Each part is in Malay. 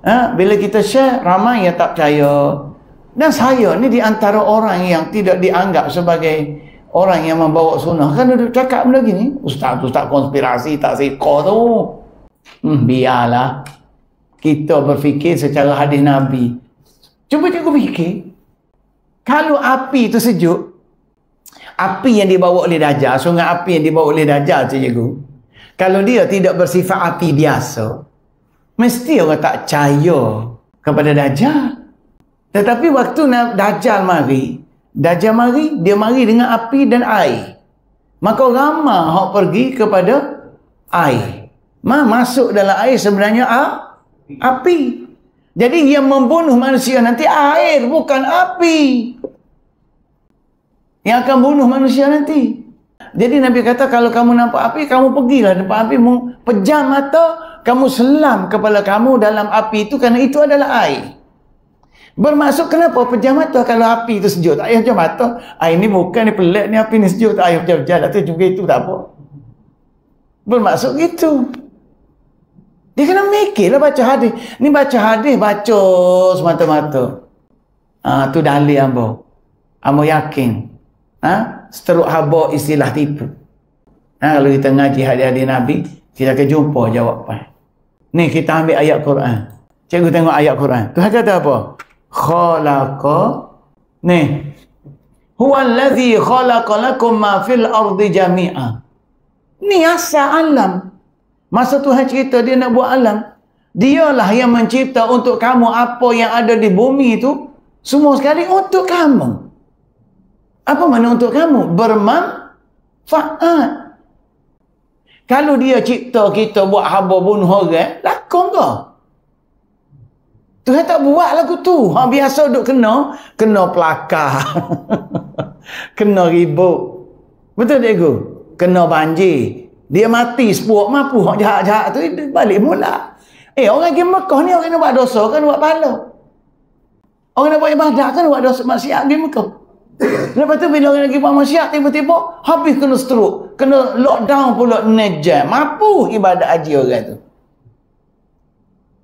Bila kita share, ramai yang tak percaya. Dan saya ni di antara orang yang tidak dianggap sebagai orang yang membawa sunnah. Kan duduk cakap benda gini, ustaz konspirasi tak seka tu. Biarlah. Kita berfikir secara hadis Nabi. Cuba cikgu fikir. Kalau api tu sejuk, api yang dibawa oleh Dajjal, sungai api yang dibawa oleh Dajjal cikgu, kalau dia tidak bersifat api biasa, mesti orang tak percaya kepada Dajjal. Tetapi waktu Dajjal mari, dia mari dengan api dan air. Maka ramai hok pergi kepada air. Masuk dalam air sebenarnya api. Jadi yang membunuh manusia nanti air, bukan api. Yang akan bunuh manusia nanti. Jadi Nabi kata, kalau kamu nampak api, kamu pergilah depan api, pejam mata, kamu selam kepala kamu dalam api itu, kerana itu adalah air. Bermaksud kenapa pejam mata kalau api itu sejuk? Tak payah pejam mata. Air ni bukan, ni pelik, ni api ni sejuk, tak payah pejam-pejam. Tak juga itu tak apa. Bermaksud gitu. Dia kena mikirlah baca hadis. Ni baca hadis, baca semata-mata. Tu dalil ambo. Ambo yakin. Seteruk haba istilah tipu. Kalau kita ngaji hadis-hadis Nabi, kita akan jumpa jawapan. Ni kita ambil ayat Quran. Cikgu tengok ayat Quran. Tuhan kata apa? Khalaqa. Ni. Huwallazi khalaqa lakum ma fil ardi jami'a. Ni asal alam. Masa Tuhan cerita dia nak buat alam, dialah yang mencipta untuk kamu apa yang ada di bumi itu, semua sekali untuk kamu. Apa makna untuk kamu? Bermanfaat. Kalau dia cipta kita buat haba bunuh orang, lakon ke? Tuhan tak buat lagu tu. Biasa duk kena pelakar. Kena ribut. Betul tak cikgu? Kena banjir. Dia mati sepuak mampu hak jahat-jahat tu balik mula. Orang pergi Mekah ni orang nak buat dosa kan buat pahala. Orang nak buat ibadah kan buat dosa maksiat pergi Mekah. Lepas tu bila orang lagi buat maksiat tiba-tiba habis kena stroke, kena lockdown pula nejam. Mampu ibadat haji orang tu.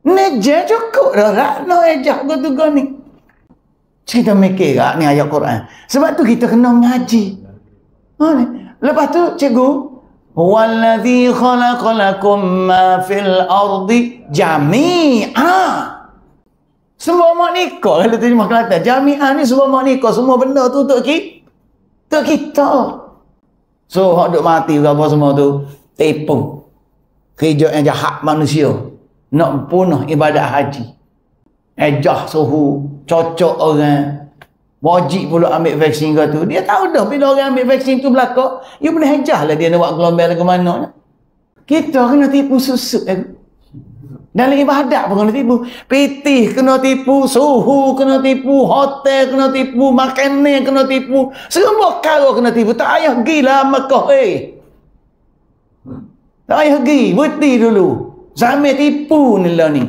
Nejam cukup dah tak nak ejak tu ni. Kita mikir tak ni ayat Quran. Sebab tu kita kena ngaji. Lepas tu cikgu, Wallazi khalaqa lakum ma fil ardi jami'a. Semua mak nikah kalau terjemah Kelantan. Jami'a ni semua mak nikah, semua benda tu untuk kita. So hak duk mati apa semua tu tipu. Kerja yang jahat manusia nak punah ibadat haji. Ejah suhu, cocok orang. Wajib pula ambil vaksin ke tu. Dia tahu dah bila orang ambil vaksin tu belakang, you boleh hejah lah dia nak buat gelombang ke mana. Kita kena tipu susu. Dalam ibadat pun kena tipu. Pitih kena tipu, suhu kena tipu, hotel kena tipu, makanan kena tipu. Semua perkara kena tipu. Tak payah pergi lah Mekah. Tak payah pergi. Berhenti dulu. Sampai tipu ni lah ni.